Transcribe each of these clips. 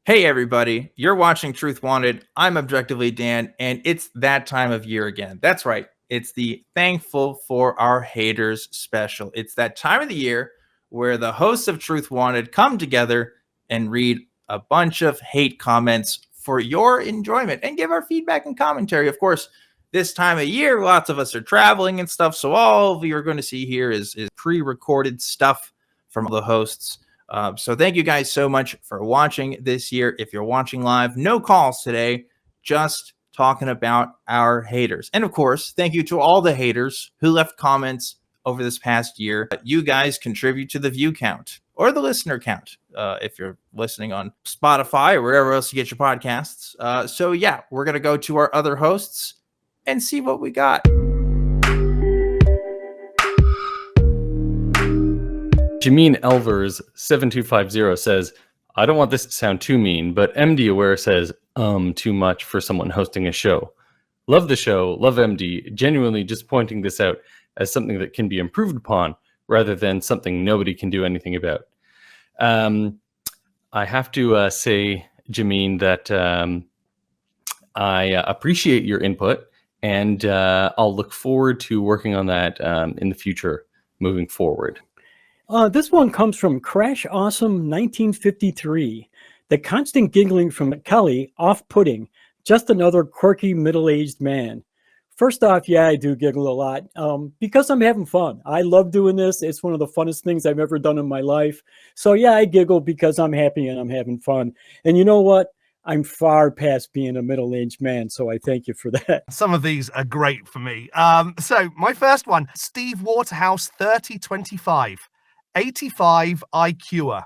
Hey, everybody, you're watching Truth Wanted. I'm Objectively Dan, and it's that time of year again. That's right. It's the Thankful for Our Haters special. It's that time of the year where the hosts of Truth Wanted come together and read a bunch of hate comments for your enjoyment and give our feedback and commentary. Of course, this time of year, lots of us are traveling and stuff, so all you're going to see here is pre-recorded stuff from the hosts. So thank you guys so much for watching this year. If you're watching live, no calls today, just talking about our haters. And of course, thank you to all the haters who left comments over this past year. You guys contribute to the view count or the listener count if you're listening on Spotify or wherever else you get your podcasts. So yeah, we're going to go to our other hosts and see what we got. Jameen Elvers 7250 says, I don't want this to sound too mean, but MD Aware says, too much for someone hosting a show. Love the show, love MD, genuinely just pointing this out as something that can be improved upon rather than something nobody can do anything about. I have to say, Jameen, that I appreciate your input, and I'll look forward to working on that in the future moving forward. This one comes from Crash Awesome 1953. The constant giggling from Kelly, off-putting. Just another quirky middle-aged man. First off, yeah, I do giggle a lot because I'm having fun. I love doing this. It's one of the funnest things I've ever done in my life. So yeah, I giggle because I'm happy and I'm having fun. And you know what? I'm far past being a middle-aged man, so I thank you for that. Some of these are great for me. So my first one, Steve Waterhouse 3025. 85 IQer.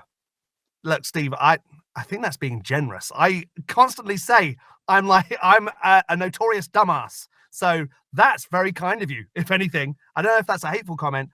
Look, Steve, I think that's being generous. I constantly say I'm a notorious dumbass. So that's very kind of you, if anything. I don't know if that's a hateful comment.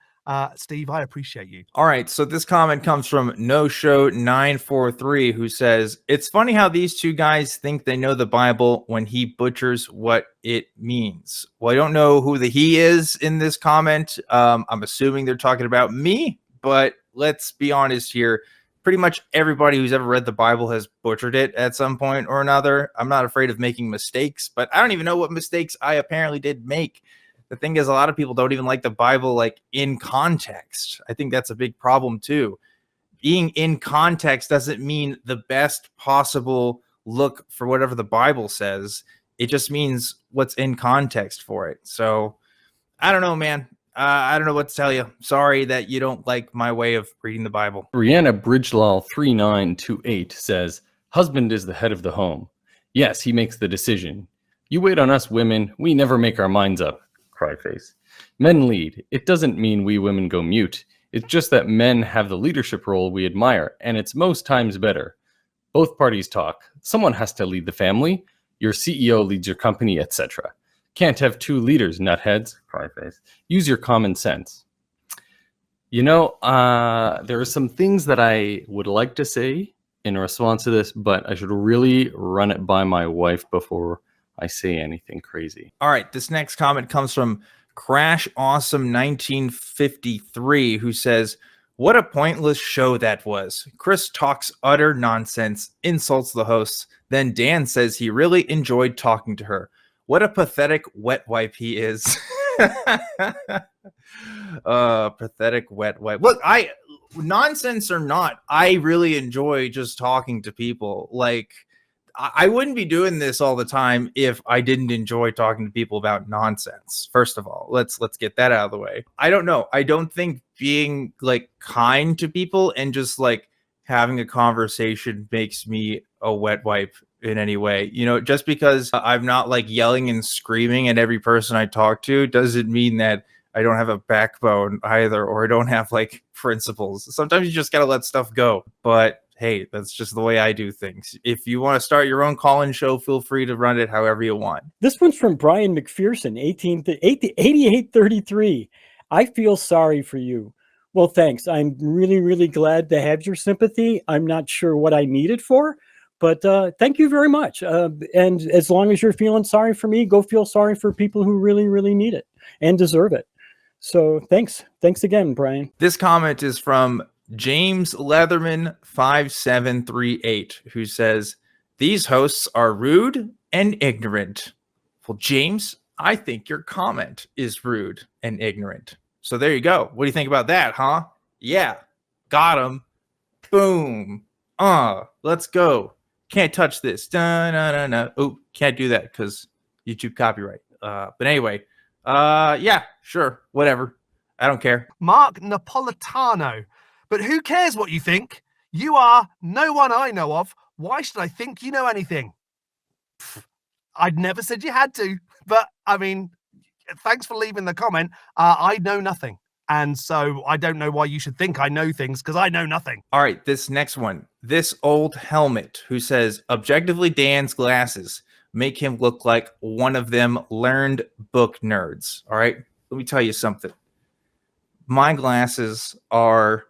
Steve, I appreciate you. All right, so this comment comes from No Show 943, who says, it's funny how these two guys think they know the Bible when he butchers what it means. Well, I don't know who the he is in this comment. I'm assuming they're talking about me. But let's be honest here. Pretty much everybody who's ever read the Bible has butchered it at some point or another. I'm not afraid of making mistakes, but I don't even know what mistakes I apparently did make. The thing is, a lot of people don't even like the Bible like in context. I think that's a big problem too. Being in context doesn't mean the best possible look for whatever the Bible says. It just means what's in context for it. So I don't know, man. I don't know what to tell you. Sorry that you don't like my way of reading the Bible. Brianna Bridgelaw 3928 says, husband is the head of the home. Yes, he makes the decision. You wait on us women. We never make our minds up. Cry face. Men lead. It doesn't mean we women go mute. It's just that men have the leadership role we admire, and it's most times better. Both parties talk. Someone has to lead the family. Your CEO leads your company, etc. Can't have two leaders, nutheads. Cry face. Use your common sense. You know, there are some things that I would like to say in response to this, but I should really run it by my wife before I say anything crazy. All right, this next comment comes from Crash Awesome 1953, who says, what a pointless show that was. Chris talks utter nonsense, insults the hosts, then Dan says he really enjoyed talking to her. What a pathetic wet wipe he is. Pathetic wet wipe. Look, nonsense or not, I really enjoy just talking to people. Like, I wouldn't be doing this all the time if I didn't enjoy talking to people about nonsense. First of all, let's get that out of the way. I don't know. I don't think being like kind to people and just like having a conversation makes me a wet wipe in any way. You know, just because I'm not like yelling and screaming at every person I talk to doesn't mean that I don't have a backbone either, or I don't have like principles. Sometimes you just got to let stuff go. But hey, that's just the way I do things. If you want to start your own call-in show, feel free to run it however you want. This one's from Brian McPherson, 8833. I feel sorry for you. Well, thanks. I'm really, really glad to have your sympathy. I'm not sure what I need it for, but thank you very much. And as long as you're feeling sorry for me, go feel sorry for people who really, really need it and deserve it. So thanks. Thanks again, Brian. This comment is from James Leatherman 5738, who says, these hosts are rude and ignorant. Well, James, I think your comment is rude and ignorant. So there you go. What do you think about that, huh? Yeah, got him. Boom. Let's go. Can't touch this. No. Oh, can't do that because YouTube copyright. But anyway, yeah, sure, whatever. I don't care. Mark Napolitano. But who cares what you think? You are no one I know of. Why should I think you know anything? I'd never said you had to, but I mean, thanks for leaving the comment. I know nothing. And so I don't know why you should think I know things, because I know nothing. All right, this next one. This old helmet who says, objectively, Dan's glasses make him look like one of them learned book nerds. All right, let me tell you something. My glasses are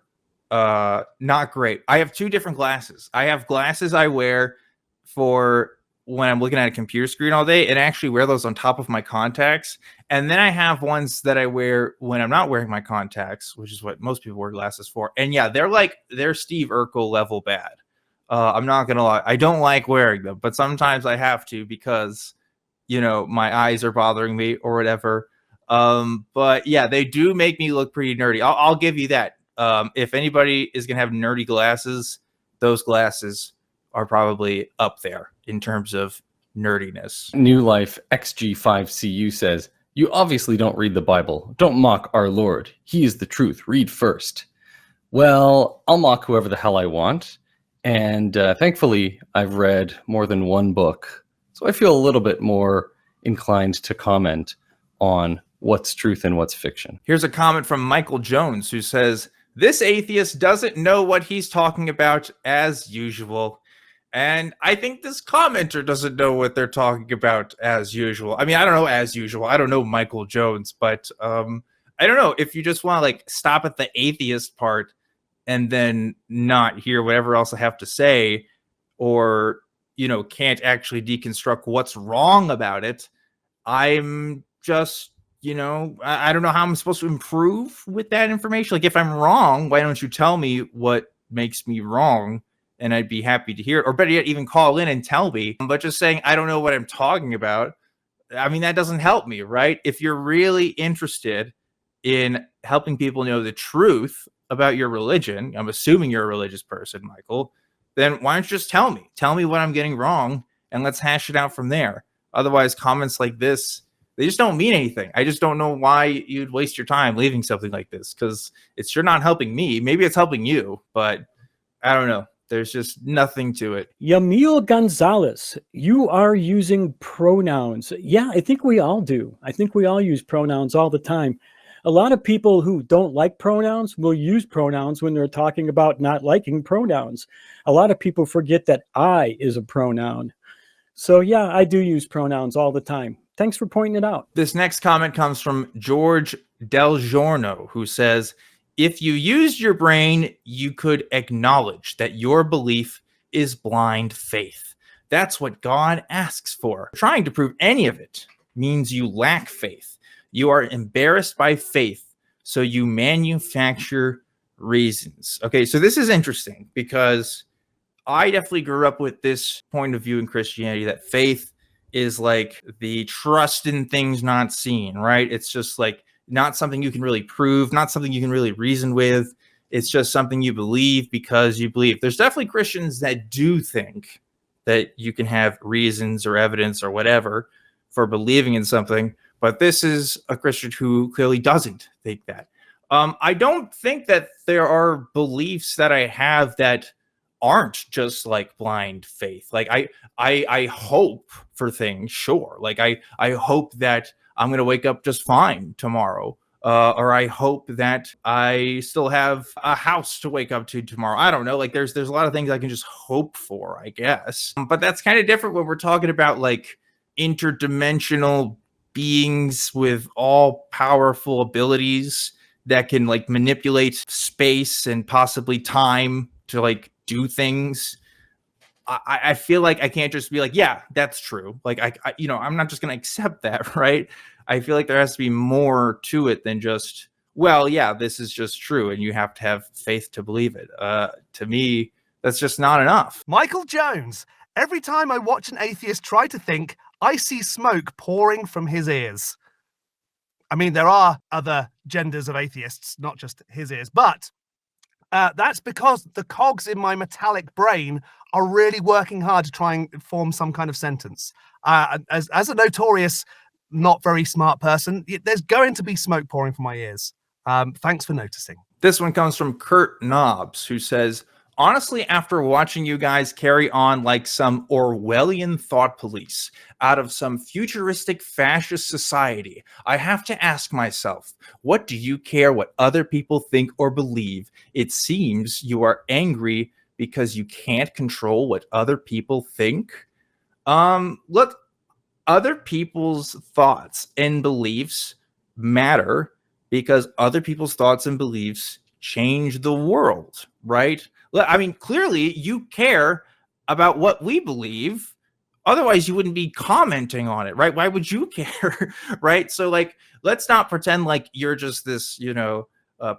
not great. I have two different glasses. I have glasses I wear for when I'm looking at a computer screen all day, and I actually wear those on top of my contacts. And then I have ones that I wear when I'm not wearing my contacts, which is what most people wear glasses for. And yeah, they're Steve Urkel level bad. I'm not gonna lie. I don't like wearing them, but sometimes I have to because, my eyes are bothering me or whatever. But yeah, they do make me look pretty nerdy. I'll give you that. If anybody is gonna have nerdy glasses, those glasses are probably up there in terms of nerdiness. New Life XG5CU says, you obviously don't read the Bible. Don't mock our Lord. He is the truth. Read first. Well, I'll mock whoever the hell I want. And thankfully, I've read more than one book. So I feel a little bit more inclined to comment on what's truth and what's fiction. Here's a comment from Michael Jones who says, this atheist doesn't know what he's talking about as usual. And I think this commenter doesn't know what they're talking about as usual. I mean, I don't know as usual. I don't know Michael Jones, but I don't know if you just want to stop at the atheist part and then not hear whatever else I have to say, or, can't actually deconstruct what's wrong about it. I'm just, I don't know how I'm supposed to improve with that information. Like, if I'm wrong, why don't you tell me what makes me wrong? And I'd be happy to hear it, or better yet, even call in and tell me. But just saying, I don't know what I'm talking about, I mean, that doesn't help me, right? If you're really interested in helping people know the truth about your religion, I'm assuming you're a religious person, Michael, then why don't you just tell me? Tell me what I'm getting wrong, and let's hash it out from there. Otherwise, comments like this, they just don't mean anything. I just don't know why you'd waste your time leaving something like this, because it's sure not helping me. Maybe it's helping you, but I don't know. There's just nothing to it. Yamil Gonzalez, you are using pronouns. Yeah, I think we all do. I think we all use pronouns all the time. A lot of people who don't like pronouns will use pronouns when they're talking about not liking pronouns. A lot of people forget that I is a pronoun. So yeah, I do use pronouns all the time. Thanks for pointing it out. This next comment comes from George Del Giorno, who says, if you used your brain, you could acknowledge that your belief is blind faith. That's what God asks for. Trying to prove any of it means you lack faith. You are embarrassed by faith, so you manufacture reasons. Okay, so this is interesting because I definitely grew up with this point of view in Christianity that faith is like the trust in things not seen, right? It's just like not something you can really prove, not something you can really reason with. It's just something you believe because you believe. There's definitely Christians that do think that you can have reasons or evidence or whatever for believing in something, but this is a Christian who clearly doesn't think that. I don't think that there are beliefs that I have that aren't just like blind faith. Like I hope for things, sure. Like I hope that I'm going to wake up just fine tomorrow. Or I hope that I still have a house to wake up to tomorrow. I don't know. Like there's a lot of things I can just hope for, I guess. But that's kind of different when we're talking about like interdimensional beings with all powerful abilities that can like manipulate space and possibly time to like do things. I feel like I can't just be like, yeah, that's true. Like I'm not just going to accept that, right? I feel like there has to be more to it than just well, yeah, this is just true, and you have to have faith to believe it. To me, that's just not enough. Michael Jones. Every time I watch an atheist try to think, I see smoke pouring from his ears. I mean, there are other genders of atheists, not just his ears, but that's because the cogs in my metallic brain are really working hard to try and form some kind of sentence. As a notorious, not very smart person, there's going to be smoke pouring from my ears. Thanks for noticing. This one comes from Kurt Knobs, who says, honestly, after watching you guys carry on like some Orwellian thought police out of some futuristic fascist society, I have to ask myself, what do you care what other people think or believe? It seems you are angry because you can't control what other people think. Look, other people's thoughts and beliefs matter because other people's thoughts and beliefs change the world, right? I mean, clearly you care about what we believe. Otherwise, you wouldn't be commenting on it, right? Why would you care, right? So, like, let's not pretend like you're just this,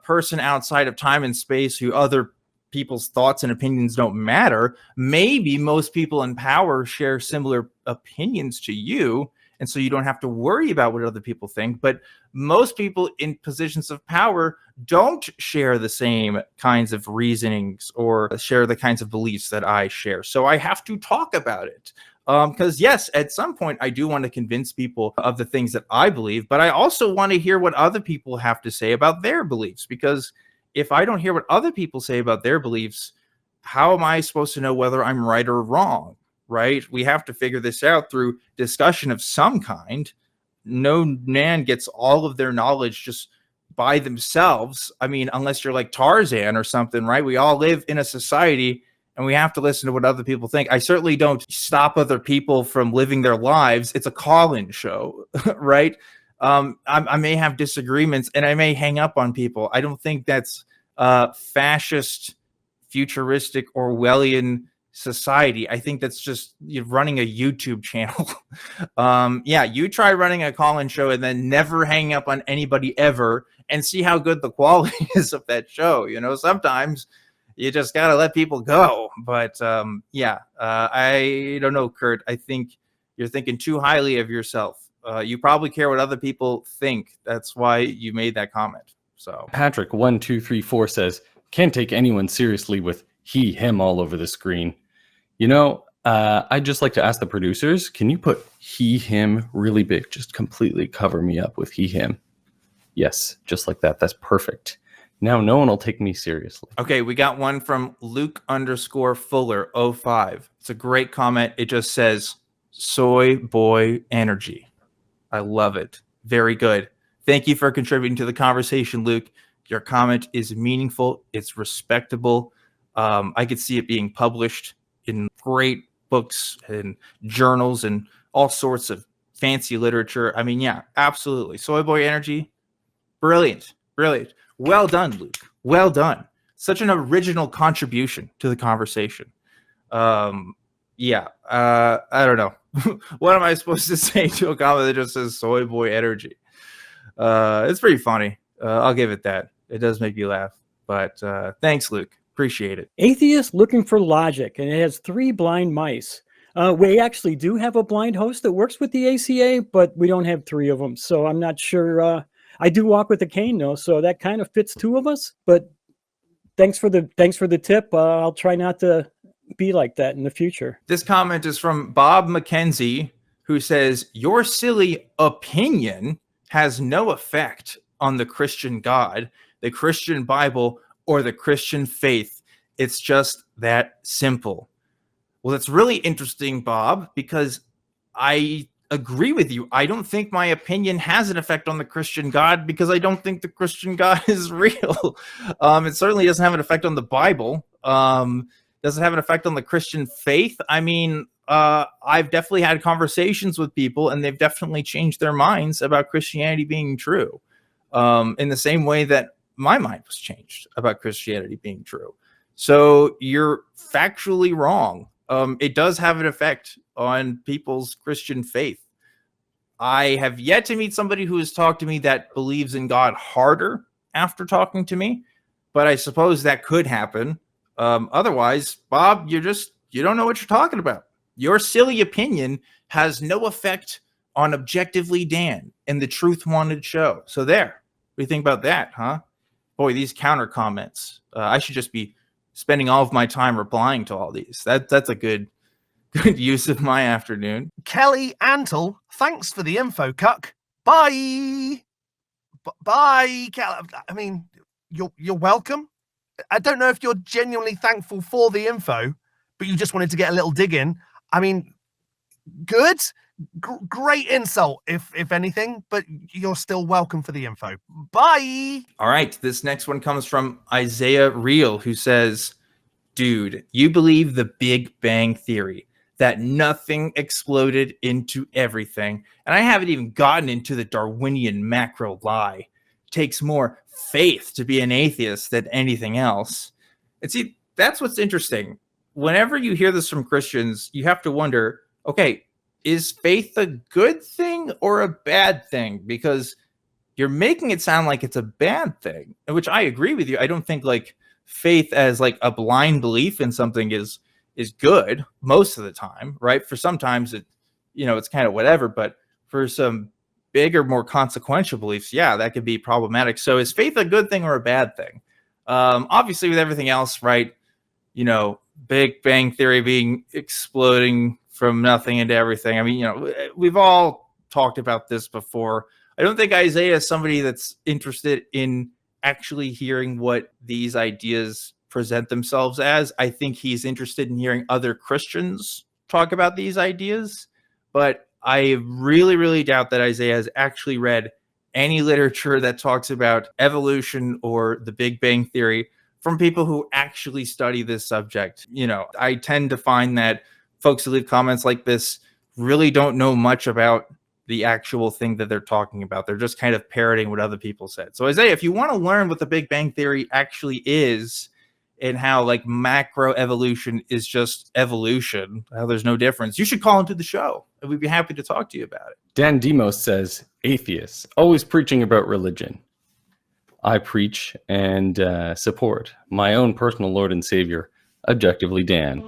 person outside of time and space who other people's thoughts and opinions don't matter. Maybe most people in power share similar opinions to you, and so you don't have to worry about what other people think. But most people in positions of power don't share the same kinds of reasonings or share the kinds of beliefs that I share. So I have to talk about it. Because yes, at some point I do want to convince people of the things that I believe, but I also want to hear what other people have to say about their beliefs. Because if I don't hear what other people say about their beliefs, how am I supposed to know whether I'm right or wrong? Right? We have to figure this out through discussion of some kind. No man gets all of their knowledge just by themselves. I mean, unless you're like Tarzan or something, right? We all live in a society and we have to listen to what other people think. I certainly don't stop other people from living their lives. It's a call-in show, right? I may have disagreements and I may hang up on people. I don't think that's fascist, futuristic, Orwellian society. I think that's just running a YouTube channel. Yeah, you try running a call-in show and then never hang up on anybody ever and see how good the quality is of that show. Sometimes you just got to let people go. But I don't know, Kurt. I think you're thinking too highly of yourself. You probably care what other people think. That's why you made that comment. So Patrick 1234 says, can't take anyone seriously with he, him all over the screen. I'd just like to ask the producers, can you put he, him really big? Just completely cover me up with he, him. Yes, just like that. That's perfect. Now no one will take me seriously. Okay, we got one from Luke_Fuller 05. It's a great comment. It just says, soy boy energy. I love it. Very good. Thank you for contributing to the conversation, Luke. Your comment is meaningful. It's respectable. I could see it being published in great books and journals and all sorts of fancy literature. I mean, yeah, absolutely. Soy boy energy. Brilliant. Brilliant. Well done, Luke. Well done. Such an original contribution to the conversation. I don't know. What am I supposed to say to a comment that just says soy boy energy? It's pretty funny. I'll give it that. It does make you laugh. But thanks, Luke. Appreciate it. Atheist looking for logic, and it has 3 blind mice. We actually do have a blind host that works with the ACA, but we don't have 3 of them. So I'm not sure. I do walk with a cane, though, so that kind of fits 2 of us. But thanks for the tip. I'll try not to be like that in the future. This comment is from Bob McKenzie, who says, your silly opinion has no effect on the Christian God, the Christian Bible, or the Christian faith. It's just that simple. Well, that's really interesting, Bob, because I agree with you. I don't think my opinion has an effect on the Christian God because I don't think the Christian God is real. It certainly doesn't have an effect on the Bible. Does it have an effect on the Christian faith? I mean, I've definitely had conversations with people and they've definitely changed their minds about Christianity being true. In the same way that my mind was changed about Christianity being true. So you're factually wrong. It does have an effect on people's Christian faith. I have yet to meet somebody who has talked to me that believes in God harder after talking to me, but I suppose that could happen. Otherwise, Bob, you don't know what you're talking about. Your silly opinion has no effect on Objectively Dan and the Truth Wanted show. So there. What do you think about that, huh? Boy, these counter comments. I should just be spending all of my time replying to all these. That's a good use of my afternoon. Kelly Antle, thanks for the info, Cuck. Bye. Bye, Kelly. I mean, you're welcome. I don't know if you're genuinely thankful for the info, but you just wanted to get a little dig in. I mean, good. Great insult, if anything, but you're still welcome for the info. Bye. All right, this next one comes from Isaiah Real, who says, dude, you believe the Big Bang Theory, that nothing exploded into everything. And I haven't even gotten into the Darwinian macro lie. It takes more faith to be an atheist than anything else. And see, that's what's interesting. Whenever you hear this from Christians, you have to wonder, okay, is faith a good thing or a bad thing? Because you're making it sound like it's a bad thing, which I agree with you. I don't think like faith as like a blind belief in something is good most of the time, right? For sometimes it's kind of whatever, but for some bigger, more consequential beliefs, yeah, that could be problematic. So is faith a good thing or a bad thing? Obviously with everything else, right? Big Bang Theory being exploding from nothing into everything. I mean, we've all talked about this before. I don't think Isaiah is somebody that's interested in actually hearing what these ideas present themselves as. I think he's interested in hearing other Christians talk about these ideas, but I really, really doubt that Isaiah has actually read any literature that talks about evolution or the Big Bang Theory from people who actually study this subject. I tend to find that folks who leave comments like this really don't know much about the actual thing that they're talking about. They're just kind of parroting what other people said. So Isaiah, if you want to learn what the Big Bang Theory actually is and how like macro evolution is just evolution, how there's no difference, you should call into the show and we'd be happy to talk to you about it. Dan Demos says, atheists, always preaching about religion. I preach and support my own personal Lord and Savior, Objectively Dan.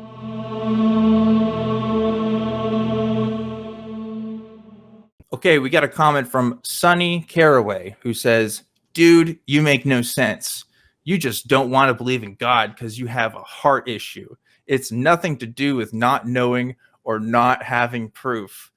Okay, we got a comment from Sonny Caraway who says, dude, you make no sense. You just don't want to believe in God because you have a heart issue. It's nothing to do with not knowing or not having proof.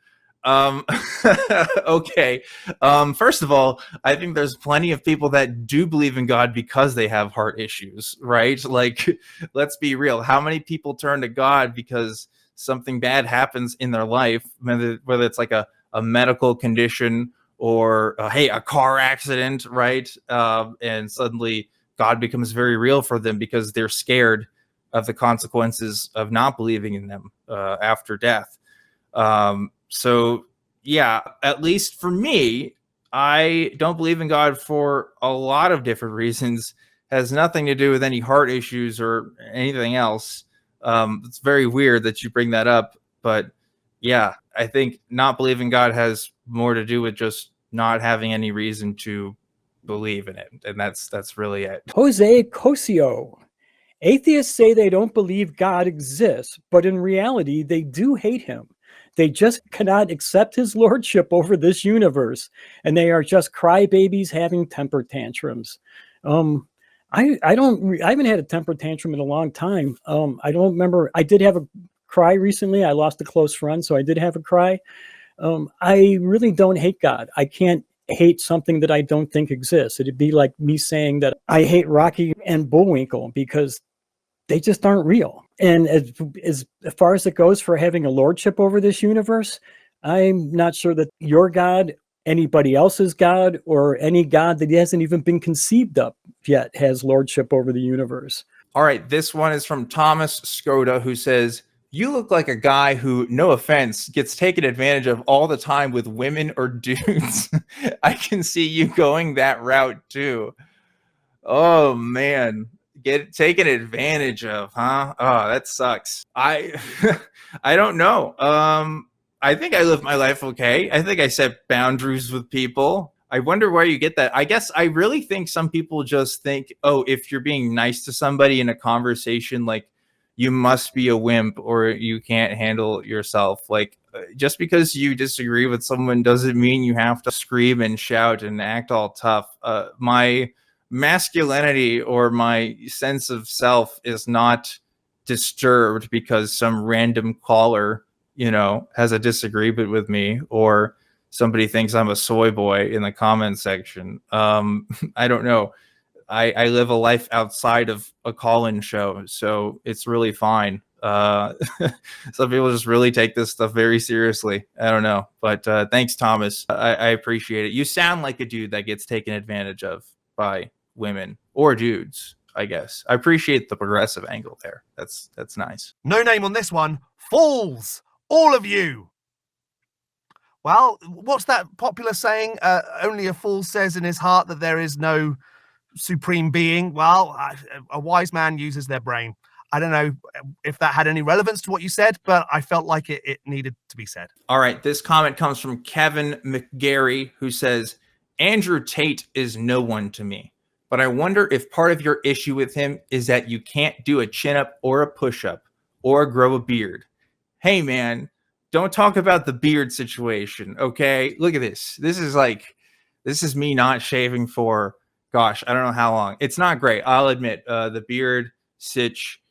Okay. First of all, I think there's plenty of people that do believe in God because they have heart issues, right? Like, let's be real. How many people turn to God because something bad happens in their life, whether it's like a medical condition or, a car accident, right? And suddenly God becomes very real for them because they're scared of the consequences of not believing in them after death. So, yeah, at least for me, I don't believe in God for a lot of different reasons. Has nothing to do with any heart issues or anything else. It's very weird that you bring that up. But, yeah, I think not believing God has more to do with just not having any reason to believe in it. And that's really it. Jose Cosio. Atheists say they don't believe God exists, but in reality, they do hate him. They just cannot accept his lordship over this universe, and they are just crybabies having temper tantrums. I haven't had a temper tantrum in a long time. I don't remember. I did have a cry recently. I lost a close friend, so I did have a cry. I really don't hate God. I can't hate something that I don't think exists. It'd be like me saying that I hate Rocky and Bullwinkle because they just aren't real. And as far as it goes for having a lordship over this universe, I'm not sure that your God, anybody else's God, or any God that hasn't even been conceived of yet has lordship over the universe. All right, this one is from Thomas Skoda, who says, you look like a guy who, no offense, gets taken advantage of all the time with women or dudes. I can see you going that route too. Oh, man. Get taken advantage of, huh? Oh, that sucks. I don't know. I think I live my life okay. I think I set boundaries with people. I wonder where you get that. I guess I really think some people just think, oh, if you're being nice to somebody in a conversation, like you must be a wimp or you can't handle yourself. Like just because you disagree with someone doesn't mean you have to scream and shout and act all tough. My masculinity or my sense of self is not disturbed because some random caller, has a disagreement with me, or somebody thinks I'm a soy boy in the comment section. I don't know. I live a life outside of a call-in show, so it's really fine. Some people just really take this stuff very seriously. I don't know, but thanks, Thomas. I appreciate it. You sound like a dude that gets taken advantage of by women or dudes, I guess. I appreciate the progressive angle there. That's nice. No name on this one. Fools, all of you. Well, what's that popular saying? Only a fool says in his heart that there is no supreme being. Well, a wise man uses their brain. I don't know if that had any relevance to what you said, but I felt like it needed to be said. All right. This comment comes from Kevin McGarry, who says, Andrew Tate is no one to me, but I wonder if part of your issue with him is that you can't do a chin-up or a push-up or grow a beard. Hey, man, don't talk about the beard situation, okay? Look at this. This is me not shaving for, gosh, I don't know how long. It's not great. I'll admit the beard sitch,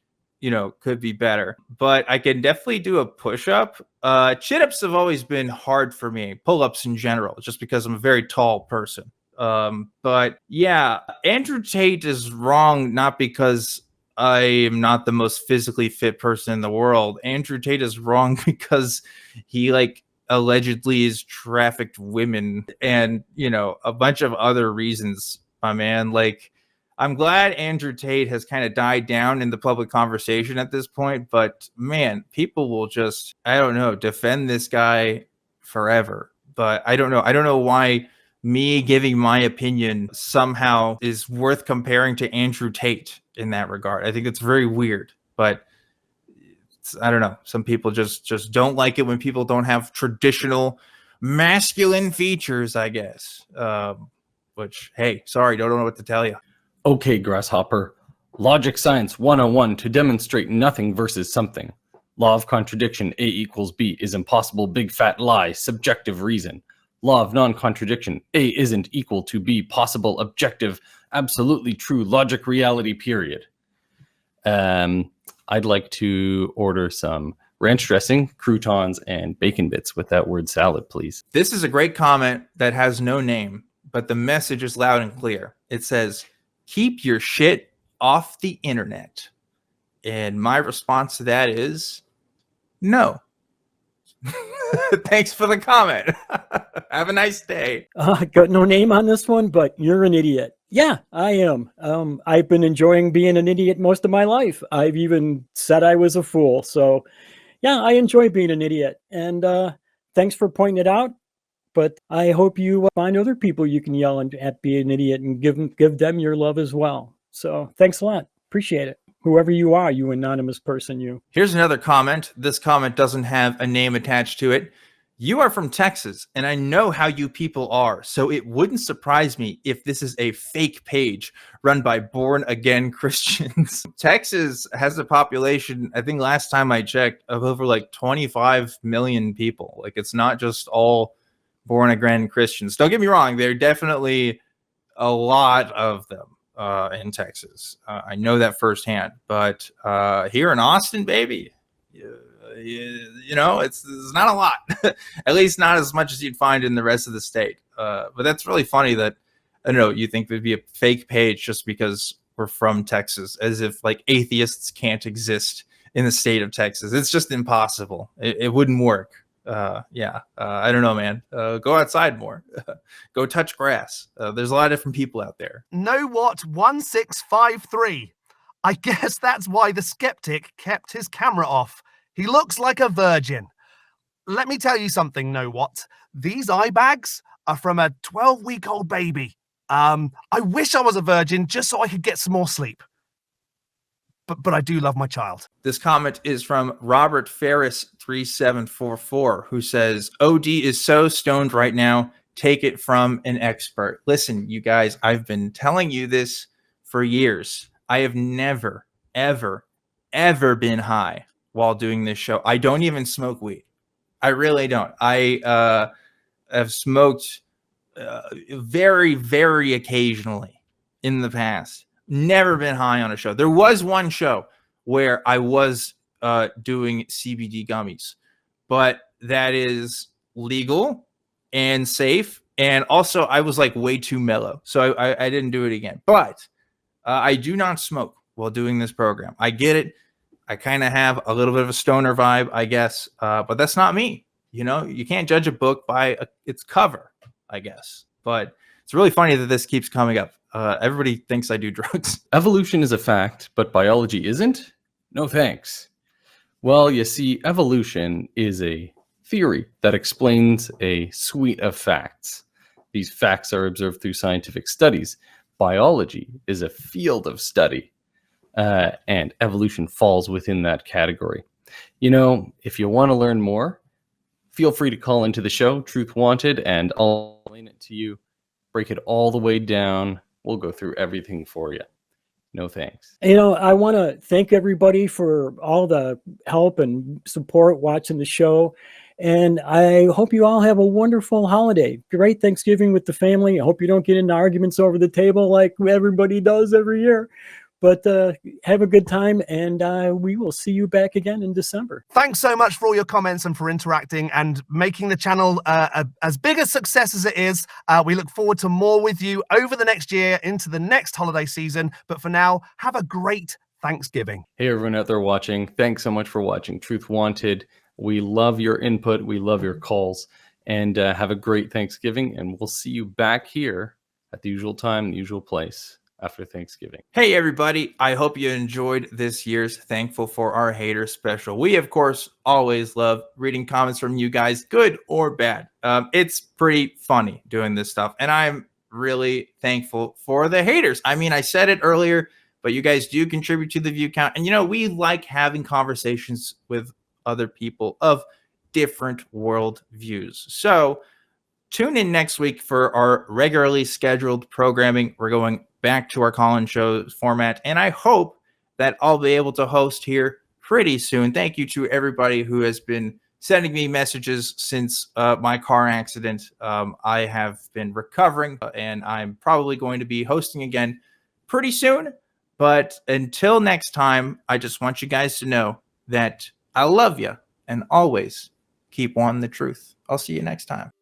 could be better. But I can definitely do a push-up. Chin-ups have always been hard for me. Pull-ups in general, just because I'm a very tall person. But yeah, Andrew Tate is wrong, not because I am not the most physically fit person in the world. Andrew Tate is wrong because he allegedly is trafficked women and, a bunch of other reasons, my man. I'm glad Andrew Tate has kind of died down in the public conversation at this point, but man, people will just, I don't know, defend this guy forever. But I don't know why me giving my opinion somehow is worth comparing to Andrew Tate in that regard. I think it's very weird, but I don't know. Some people just don't like it when people don't have traditional masculine features, I guess. Which, hey, sorry, don't know what to tell you. Okay, Grasshopper. Logic Science 101 to demonstrate nothing versus something. Law of contradiction A equals B is impossible, big fat lie, subjective reason. Law of non-contradiction A isn't equal to B, possible, objective, absolutely true, logic, reality, period. I'd like to order some ranch dressing, croutons, and bacon bits with that word salad, please. This is a great comment that has no name, but the message is loud and clear. It says, keep your shit off the internet. And my response to that is no. Thanks for the comment. Have a nice day. Got no name on this one, but you're an idiot. Yeah, I am. I've been enjoying being an idiot most of my life. I've even said I was a fool. So yeah, I enjoy being an idiot. And thanks for pointing it out. But I hope you find other people you can yell at be an idiot and give them your love as well. So thanks a lot. Appreciate it. Whoever you are, you anonymous person, you. Here's another comment. This comment doesn't have a name attached to it. You are from Texas, and I know how you people are, so it wouldn't surprise me if this is a fake page run by born-again Christians. Texas has a population, I think last time I checked, of over 25 million people. It's not just all born-again Christians. Don't get me wrong, there are definitely a lot of them in Texas. I know that firsthand. But here in Austin, baby, it's not a lot. At least not as much as you'd find in the rest of the state. But that's really funny that, I don't know, you think there'd be a fake page just because we're from Texas, as if atheists can't exist in the state of Texas. It's just impossible. It wouldn't work. I don't know, man. Go outside more. Go touch grass. There's a lot of different people out there. Know what? 1653. I guess that's why the skeptic kept his camera off. He looks like a virgin. Let me tell you something, Know what? These eye bags are from a 12-week-old baby. I wish I was a virgin just so I could get some more sleep. But I do love my child. This comment is from Robert Ferris 3744, who says, OD is so stoned right now, take it from an expert. Listen, you guys, I've been telling you this for years. I have never, ever, ever been high while doing this show. I don't even smoke weed. I really don't. I have smoked very, very occasionally in the past. Never been high on a show. There was one show where I was doing CBD gummies, but that is legal and safe. And also, I was like way too mellow, so I didn't do it again. But I do not smoke while doing this program. I get it. I kind of have a little bit of a stoner vibe, I guess, but that's not me. You know, you can't judge a book by its cover, I guess. But it's really funny that this keeps coming up. Everybody thinks I do drugs. Evolution is a fact, but biology isn't? No thanks. Well, you see, evolution is a theory that explains a suite of facts. These facts are observed through scientific studies. Biology is a field of study, and evolution falls within that category. You know, if you want to learn more, feel free to call into the show, Truth Wanted, and I'll explain it to you, break it all the way down. We'll go through everything for you. No thanks. You know, I want to thank everybody for all the help and support watching the show. And I hope you all have a wonderful holiday. Great Thanksgiving with the family. I hope you don't get into arguments over the table like everybody does every year. But have a good time, and we will see you back again in December. Thanks so much for all your comments and for interacting and making the channel as big a success as it is. We look forward to more with you over the next year into the next holiday season. But for now, have a great Thanksgiving. Hey, everyone out there watching. Thanks so much for watching Truth Wanted. We love your input. We love your calls. And have a great Thanksgiving. And we'll see you back here at the usual time, the usual place after Thanksgiving. Hey, everybody. I hope you enjoyed this year's Thankful for Our Haters special. We, of course, always love reading comments from you guys, good or bad. It's pretty funny doing this stuff. And I'm really thankful for the haters. I mean, I said it earlier, but you guys do contribute to the view count. And, you know, we like having conversations with other people of different world views. So tune in next week for our regularly scheduled programming. We're going back to our call-in show format, and I hope that I'll be able to host here pretty soon. Thank you to everybody who has been sending me messages since my car accident. I have been recovering, and I'm probably going to be hosting again pretty soon. But until next time, I just want you guys to know that I love you, and always keep wanting the truth. I'll see you next time.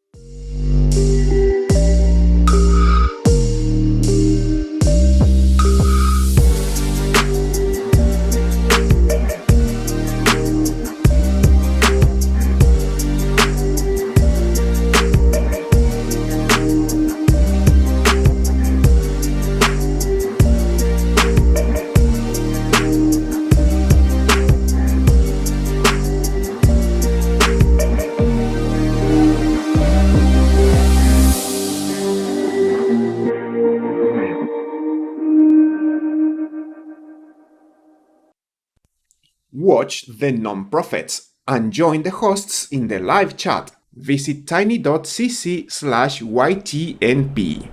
Watch The Non-Prophets and join the hosts in the live chat. Visit tiny.cc/ytnp.